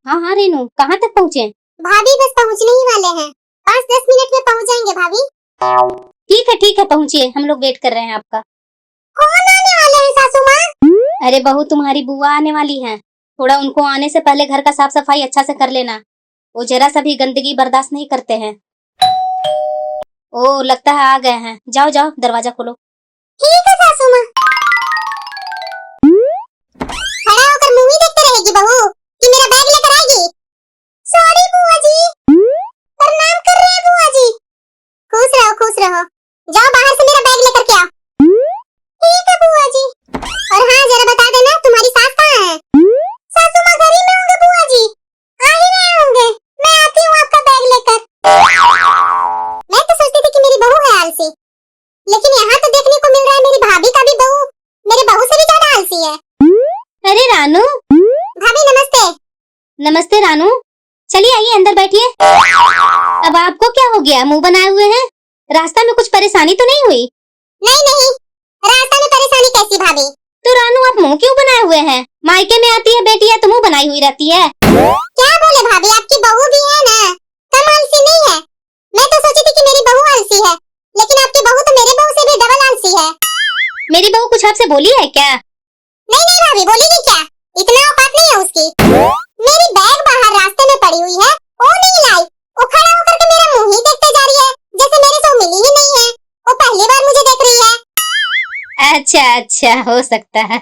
हाँ हाँ रेनू, कहाँ तक पहुँचे? भाभी बस पहुँचने ही वाले हैं, 5-10 मिनट में पहुँच जाएंगे भाभी। ठीक है पहुँचिए, हम लोग वेट कर रहे हैं आपका। कौन आने वाले हैं सासू माँ? अरे बहू, तुम्हारी बुआ आने वाली हैं। थोड़ा उनको आने से पहले घर का साफ सफाई अच्छा से कर लेना। वो जरा सा भी गंदगी बर्दाश्त नहीं करते हैं। ओ, लगता है आ गए हैं। जाओ जाओ, दरवाजा खोलो। ठीक है सासू माँ। खड़ा होकर मूवी देखते रहेगी बहू कि मेरा बैग लेकर आएगी? सॉरी बुआ जी। प्रणाम कर रहे हैं बुआ जी। खुश रहो खुश रहो। जाओ बाहर से मेरा बैग लेकर के आओ। ठीक है बुआ जी। और हाँ, जरा बता देना तुम्हारी सास कहाँ है? सासू माँ घर ही में होंगे बुआ जी। आ ही रहे होंगे, मैं आती हूँ आपका बैग लेकर। मैं तो सोचती थी कि मेरी बहू है आलसी, लेकिन यहाँ तो देखने को मिल रहा है मेरी भाभी का भी बहू मेरे बहू से भी ज्यादा आलसी है। अरे रानू। भाभी नमस्ते। नमस्ते रानू, चलिए आइए अंदर बैठिए। अब आपको क्या हो गया, मुंह बनाए हुए हैं? रास्ता में कुछ परेशानी तो नहीं हुई? नहीं नहीं, रास्ता में परेशानी कैसी भाभी? तो रानू, आप मुंह क्यों बनाए हुए हैं? मायके में आती है बेटी है तो मुंह बनाई हुई रहती है। क्या बोले भाभी, आपकी बहू भी है ना, कम आलसी नहीं है। मैं तो सोची थी कि मेरी बहू आलसी है, लेकिन आपकी बहू तो मेरे बहू से भी डबल आलसी है। मेरी बहू कुछ आपसे बोली है क्या? नहीं नहीं भाभी, बोलेगी क्या, इतना औकात नहीं है उसकी। मेरी बैग बाहर रास्ते में पड़ी हुई है, वो नहीं लाई। वो खड़ा होकर के मेरा मुंह ही देखते जा रही है, जैसे मेरे से मिली ही नहीं है। वो पहली बार मुझे देख रही है। अच्छा, हो सकता है।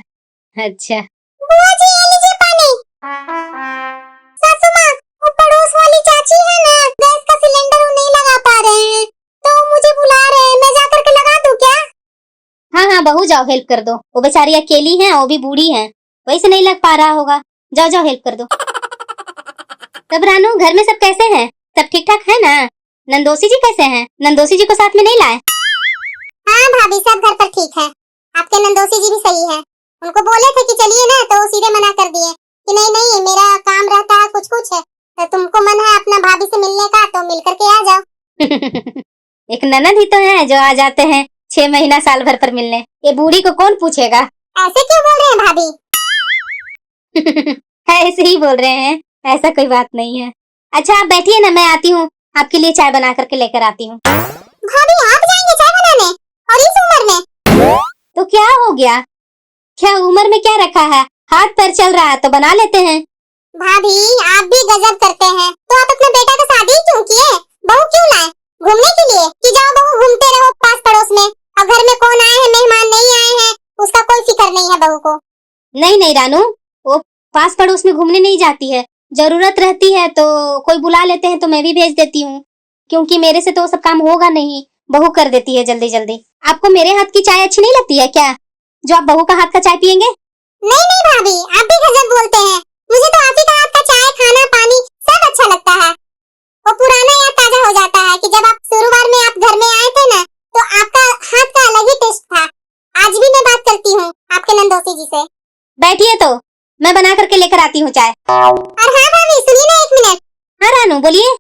अच्छा बुआ जी, ये लीजिए पानी। सासू माँ, वो पड़ोस वाली चाची है ना, गैस का सिलेंडर वो नहीं लगा पा रहे हैं, तो मुझे बुला रहे हैं, मैं जाकर के लगा दूं क्या? हाँ बहू, जाओ हेल्प कर दो। वो बेचारी अकेली है, वो भी बूढ़ी है, वही से नहीं लग पा रहा होगा। जाओ हेल्प कर दो। तब रानू, घर में सब कैसे हैं? सब ठीक ठाक है ना? नंदोसी जी कैसे हैं? नंदोसी जी को साथ में नहीं लाए? हाँ भाभी, सब घर पर ठीक है। आपके नंदोसी जी भी सही है। उनको बोले थे कि चलिए ना, तो वो सीधे मना कर दिए कि नहीं नहीं, मेरा काम रहता है कुछ है, तो तुमको मन है अपना भाभी से मिलने का तो मिल करके आ जाओ। एक ननद ही तो है जो आ जाते हैं 6 महीना साल भर पर मिलने। ये बूढ़ी को कौन पूछेगा? ऐसे क्यों बोल रहे हैं भाभी? ऐसे ही बोल रहे हैं, ऐसा कोई बात नहीं है। अच्छा आप बैठिए ना, मैं आती हूँ, आपके लिए चाय बना करके लेकर आती हूँ। भाभी आप जाएंगे चाय बनाने, और इस उम्र में? तो क्या हो गया, क्या उम्र में क्या रखा है, हाथ पैर चल रहा है तो बना लेते हैं। भाभी आप भी गजब करते हैं। तो आप अपने बेटा का शादी क्यों किए? बहू क्यों लाए? घूमने के लिए कि जाओ बहू घूमते रहो पास पड़ोस में, और घर में कौन आए हैं मेहमान नहीं आए हैं उसका कोई फिक्र नहीं है बहू को। नहीं रानू, वो पास पड़ोस में घूमने नहीं जाती है। जरूरत रहती है तो कोई बुला लेते हैं तो मैं भी भेज देती हूँ, क्योंकि मेरे से तो सब काम होगा नहीं, बहू कर देती है जल्दी जल्दी। आपको मेरे हाथ की चाय अच्छी नहीं लगती है क्या, जो आप बहू का हाथ का चाय पियेंगे? नहीं नहीं भाभी, आप भी गजब बोलते हैं। मुझे तो आप ही का हाथ का चाय, खाना, पानी सब अच्छा लगता है। वो पुराना याद ताजा हो जाता है कि जब आप शुरुआत में आप घर में आए थे ना, तो आपका हाथ का अलग ही टेस्ट था। आज भी मैं बात करती हूँ आपके नंदोसी जी से। बैठिए तो मैं बना करके लेकर आती हूँ चाय। और हाँ भाभी सुनिए ना, 1 मिनट। हाँ रानू बोलिए।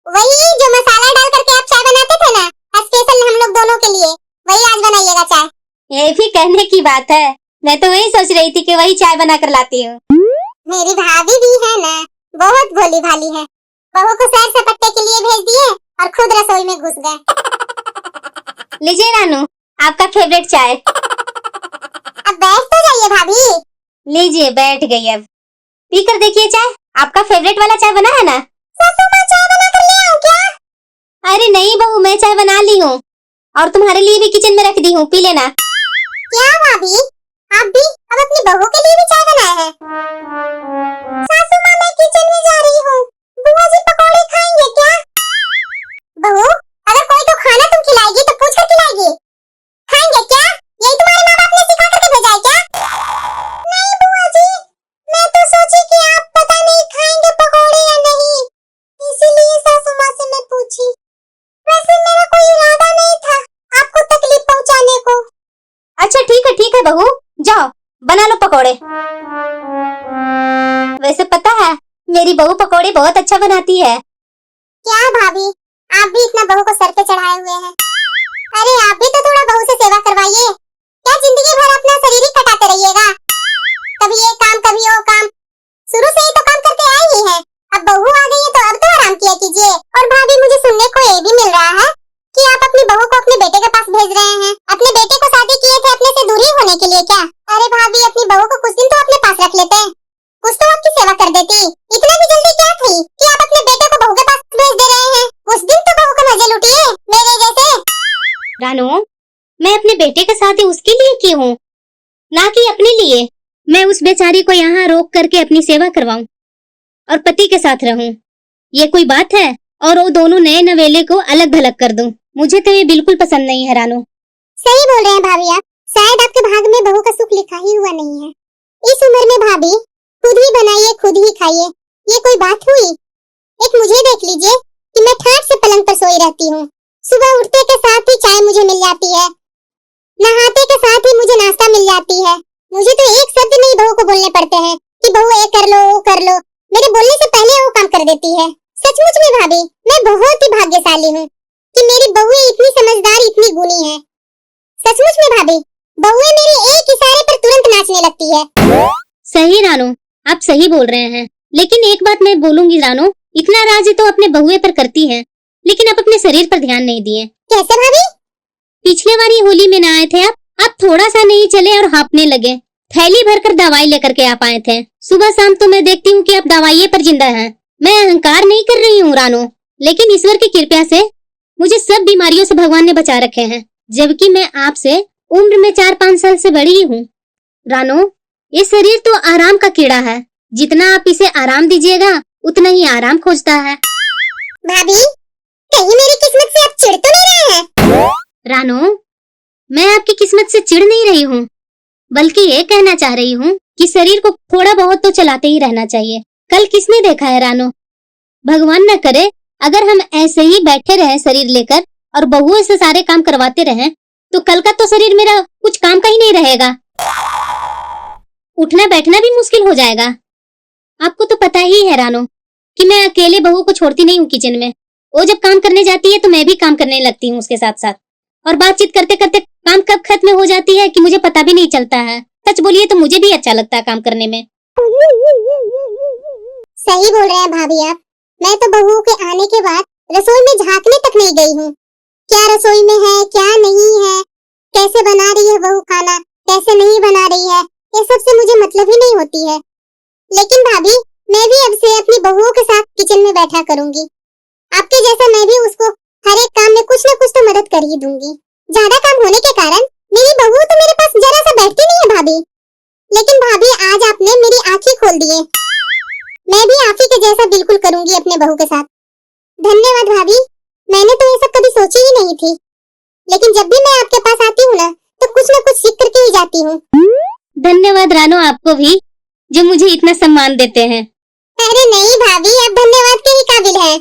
वही जो मसाला डाल करके आप चाय बनाते थे ना, स्पेशल हम लोग दोनों के लिए, वही आज बनाइएगा चाय। ये भी कहने की बात है, मैं तो वही सोच रही थी कि वही चाय बना कर लाती हूँ। मेरी भाभी भी है ना, बहुत भोली भाली है। बहू को सैर सपाटे के लिए भेज दिए और खुद रसोई में घुस गए। लीजिए रानू, आपका फेवरेट चाय। अब बैठ तो जाइए भाभी। लीजिए, बैठ गई। अब पी कर देखिए चाय, आपका फेवरेट वाला चाय बना है ना? सासू माँ चाय बना कर ले आऊं क्या? अरे नहीं बहू, मैं चाय बना ली हूँ और तुम्हारे लिए भी किचन में रख दी हूँ, पी लेना। क्या भाभी, आप भी अब अपनी बहू के लिए भी चाय बनाए हैं? सासू माँ मैं किचन में जा रही हूँ, बुआ जी पकौड़े खाएंगे क्या? बहू, अगर कोई तो खाना तुम खिलाएगी तो पूछ कर खिलाएगी। खाएंगे क्या? यही तुम्हारे माँ बाप ने सिखा करके भेजा है क्या? नहीं बुआ जी, मैं तो सोची कि आप पता नहीं खाएंगे पकौड़े या नहीं, इसीलिए सासू माँ से मैं पूछी। वैसे मेरा कोई इरादा नहीं था आपको तकलीफ पहुँचाने को। अच्छा ठीक है बहू, जाओ बना लो पकोड़े। वैसे पता है, मेरी बहू पकोड़े बहुत अच्छा बनाती है। क्या भाभी, आप भी इतना बहू को सर पे चढ़ाए हुए हैं। अरे आप भी तो थोड़ा बहू से सेवा करवाइए। क्या जिंदगी भर अपना शरीर ही कटाते रहिएगा? कभी ये काम कभी वो काम, शुरू से ही तो काम करके आए ही हैं। कीजिए। और भाभी मुझे सुनने को ये भी मिल रहा है कि आप अपनी बहू को अपने बेटे के पास भेज रहे हैं। अपने बेटे को शादी किए थे अपने से दूरी होने के लिए क्या? अरे भाभी अपनी बहू को कुछ दिन तो अपने पास रख लेते, कुछ तो आपकी सेवा कर देती। इतना भी जल्दी क्या थी कि आप अपने बेटे को बहू के पास भेज दे रहे हैं? कुछ दिन तो बहू का मजे लूटिए मेरे जैसे। रानू, मैं अपने बेटे के साथ उसके लिए की हूँ, ना कि अपने लिए। मैं उस बेचारी को यहाँ रोक करके अपनी सेवा करवाऊं और पति के साथ रहूं, ये कोई बात है? और वो दोनों नए नवेले को अलग भलग कर दूं, मुझे तो ये बिल्कुल पसंद नहीं है रानू। सही बोल रहे हैं भाभी आप। शायद आपके भाग में बहू का सुख लिखा ही हुआ नहीं है। इस उम्र में भाभी खुद ही बनाइए खुद ही खाइए, ये कोई बात हुई? एक मुझे देख लीजिए कि मैं ठाट से पलंग पर सोई रहती हूँ। सुबह उठते के साथ ही चाय मुझे मिल जाती है, नहाते के साथ ही मुझे नाश्ता मिल जाती है। मुझे तो एक शब्द नहीं बहू को बोलने पड़ते हैं कि बहू ये कर लो वो कर लो। मेरे बोलने से पहले वो काम कर देती है। सचमुच में भाभी मैं बहुत ही भाग्यशाली हूँ कि मेरी बहू इतनी समझदार इतनी गुणी है। सचमुच में भाभी बहुएं मेरे एक इशारे पर तुरंत नाचने लगती है। सही रानू, आप सही बोल रहे हैं, लेकिन एक बात मैं बोलूंगी रानू, इतना राज तो अपने बहुए पर करती है, लेकिन आप अपने शरीर पर ध्यान नहीं दिए। कैसे भाभी? पिछले बारी होली में ना आए थे आप थोड़ा सा नहीं चले और हाँपने लगे। थैली भरकर दवाई लेकर के आप आए थे। सुबह शाम तो मैं देखती हूँ कि आप दवाई पर जिंदा हैं। मैं अहंकार नहीं कर रही हूँ रानू, लेकिन ईश्वर की कृपा से मुझे सब बीमारियों से भगवान ने बचा रखे हैं, जबकि मैं आपसे उम्र में 4-5 साल से बड़ी हूँ। रानू, ये शरीर तो आराम का कीड़ा है, जितना आप इसे आराम दीजिएगा उतना ही आराम खोजता है। भाभी कहीं मेरी किस्मत से आप चिढ़ तो नहीं रहे हैं? रानू, मैं आपकी किस्मत से चिढ़ नहीं रही हूँ, बल्कि ये कहना चाह रही हूँ कि शरीर को थोड़ा बहुत तो चलाते ही रहना चाहिए। कल किसने देखा है रानू, भगवान न करे अगर हम ऐसे ही बैठे रहे शरीर लेकर और बहुओं से सारे काम करवाते रहे, तो कल का तो शरीर मेरा कुछ काम का ही नहीं रहेगा। उठना बैठना भी मुश्किल हो जाएगा। आपको तो पता ही है रानू कि मैं अकेले बहू को छोड़ती नहीं हूँ किचन में। वो जब काम करने जाती है तो मैं भी काम करने लगती हूँ उसके साथ साथ, और बातचीत करते करते काम कब खत्म हो जाती है कि मुझे पता भी नहीं चलता है। सच बोलिए तो मुझे भी अच्छा लगता है काम करने में। सही बोल रहे हैं भाभी आप। मैं तो बहू के आने के बाद रसोई में झांकने तक नहीं गई हूँ। क्या रसोई में है क्या नहीं है, कैसे बना रही है बहू खाना, कैसे नहीं बना रही है, ये सब से मुझे मतलब ही नहीं होती है। लेकिन भाभी मैं भी अब से अपनी बहुओं के साथ किचन में बैठा करूंगी। आपके जैसा मैं भी उसको हर एक काम में कुछ न कुछ तो मदद कर ही दूंगी। ज्यादा काम होने के कारण मेरी बहू तो मेरे पास जरा सा बैठती नहीं है भाभी। लेकिन भाभी आज आपने मेरी आंखें खोल दिए। मैं भी आप ही के जैसा बिल्कुल करूंगी अपने बहू के साथ। धन्यवाद भाभी, मैंने तो ये सब कभी सोची ही नहीं थी, लेकिन जब भी मैं आपके पास आती हूँ ना तो कुछ न कुछ सीख करके ही जाती हूँ। धन्यवाद रानू आपको भी, जो मुझे इतना सम्मान देते हैं। अरे नहीं भाभी, आप धन्यवाद के ही काबिल हैं।